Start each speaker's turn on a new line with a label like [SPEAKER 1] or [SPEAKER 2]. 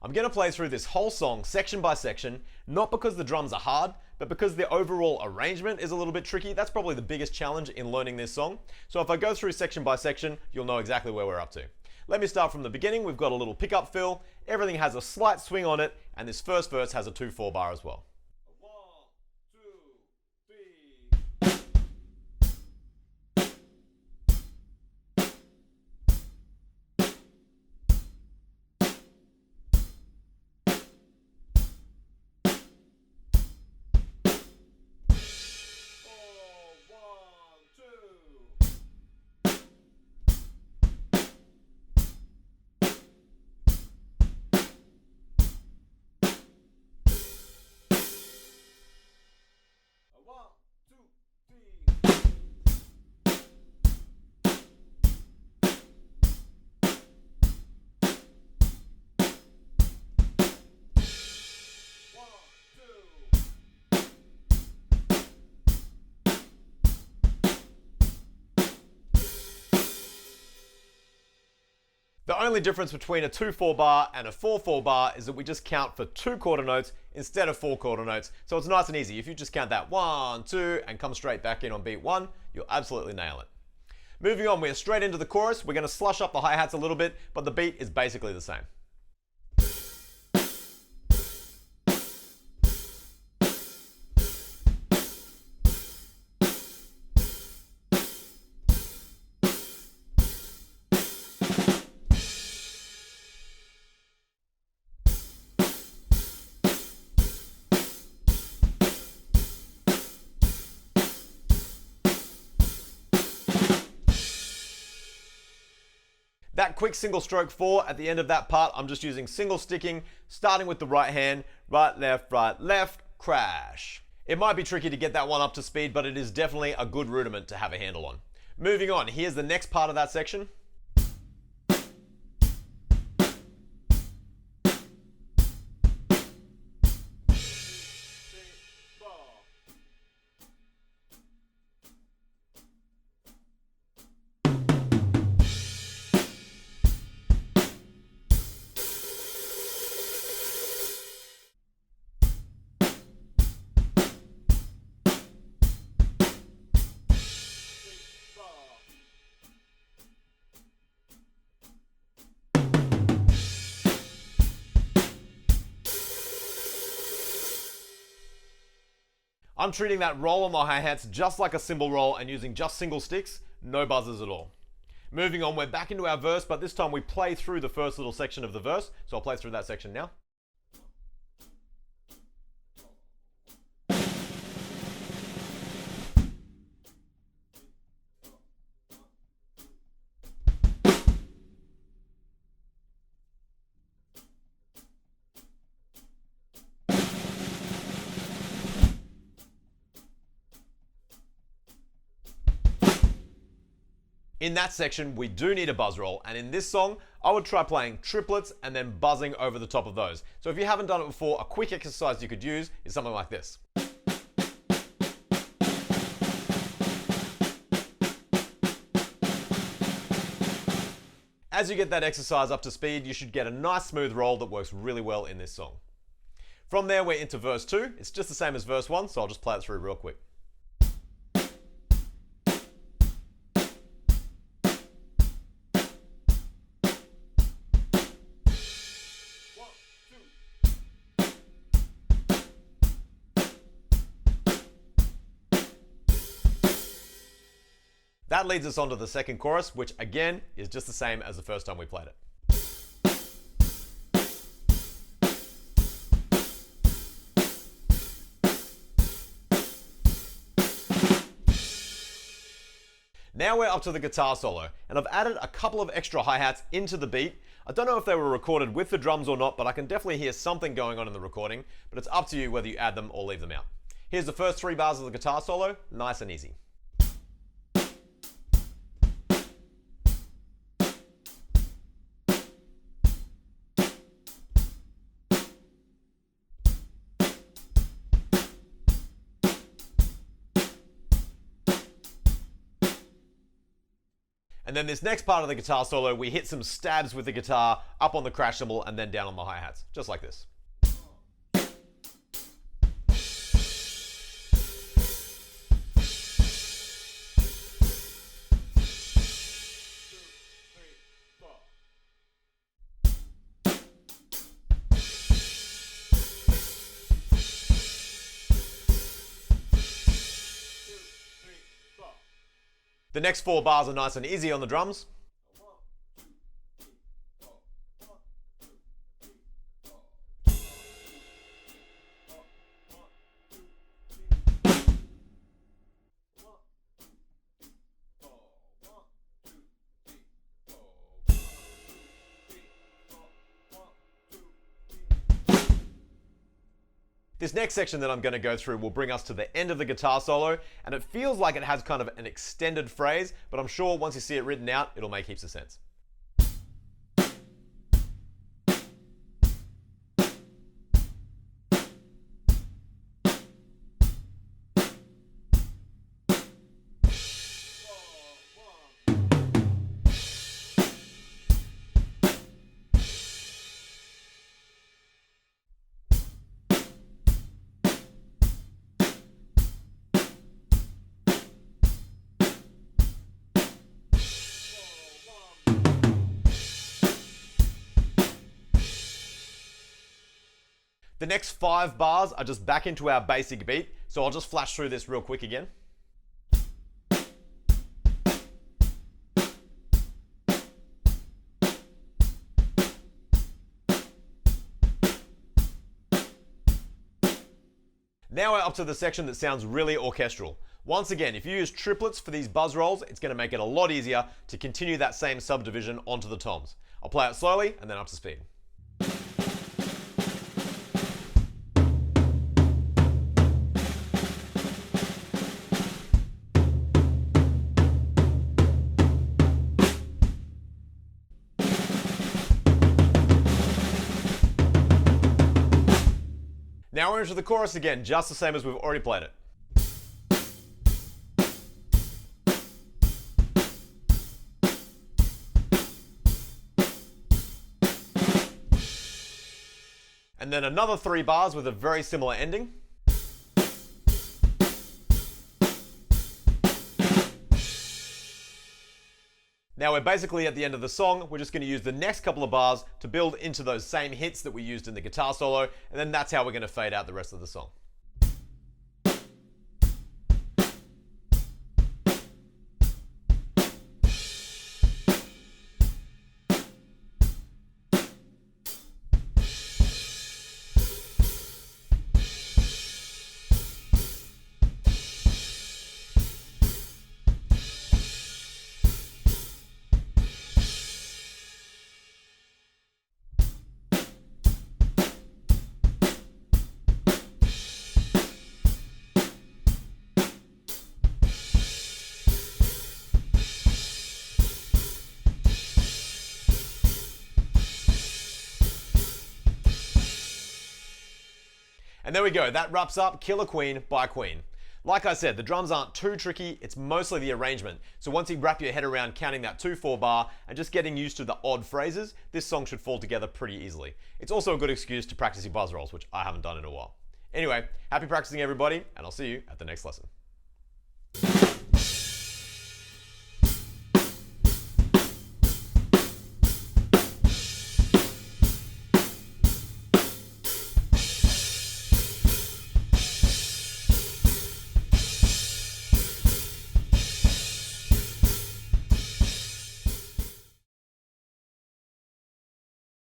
[SPEAKER 1] I'm going to play through this whole song section by section, not because the drums are hard, but because the overall arrangement is a little bit tricky. That's probably the biggest challenge in learning this song. So if I go through section by section, you'll know exactly where we're up to. Let me start from the beginning. We've got a little pickup fill. Everything has a slight swing on it, and this first verse has a 2/4 bar as well. The only difference between a 2/4 bar and a 4/4 bar is that we just count for 2 quarter notes instead of 4 quarter notes. So it's nice and easy. If you just count that 1, 2, and come straight back in on beat 1, you'll absolutely nail it. Moving on, we're straight into the chorus. We're going to slush up the hi-hats a little bit, but the beat is basically the same. That quick single stroke 4 at the end of that part, I'm just using single sticking, starting with the right hand, right, left, crash. It might be tricky to get that one up to speed, but it is definitely a good rudiment to have a handle on. Moving on, here's the next part of that section. I'm treating that roll on my hi-hats just like a cymbal roll and using just single sticks, no buzzers at all. Moving on, we're back into our verse, but this time we play through the first little section of the verse. So I'll play through that section now. In that section, we do need a buzz roll, and in this song, I would try playing triplets and then buzzing over the top of those. So if you haven't done it before, a quick exercise you could use is something like this. As you get that exercise up to speed, you should get a nice smooth roll that works really well in this song. From there, we're into verse 2. It's just the same as verse 1, so I'll just play it through real quick. That leads us on to the second chorus, which again is just the same as the first time we played it. Now we're up to the guitar solo, and I've added a couple of extra hi-hats into the beat. I don't know if they were recorded with the drums or not, but I can definitely hear something going on in the recording, but it's up to you whether you add them or leave them out. Here's the first 3 bars of the guitar solo, nice and easy. And then this next part of the guitar solo, we hit some stabs with the guitar up on the crash cymbal and then down on the hi-hats, just like this. The next 4 bars are nice and easy on the drums. This next section that I'm going to go through will bring us to the end of the guitar solo, and it feels like it has kind of an extended phrase, but I'm sure once you see it written out, it'll make heaps of sense. The next 5 bars are just back into our basic beat, so I'll just flash through this real quick again. Now we're up to the section that sounds really orchestral. Once again, if you use triplets for these buzz rolls, it's going to make it a lot easier to continue that same subdivision onto the toms. I'll play it slowly and then up to speed. Now we're into the chorus again, just the same as we've already played it. And then another 3 bars with a very similar ending. Now we're basically at the end of the song. We're just going to use the next couple of bars to build into those same hits that we used in the guitar solo, and then that's how we're going to fade out the rest of the song. And there we go, that wraps up Killer Queen by Queen. Like I said, the drums aren't too tricky, it's mostly the arrangement. So once you wrap your head around counting that 2/4 bar and just getting used to the odd phrases, this song should fall together pretty easily. It's also a good excuse to practice your buzz rolls, which I haven't done in a while. Anyway, happy practicing everybody, and I'll see you at the next lesson.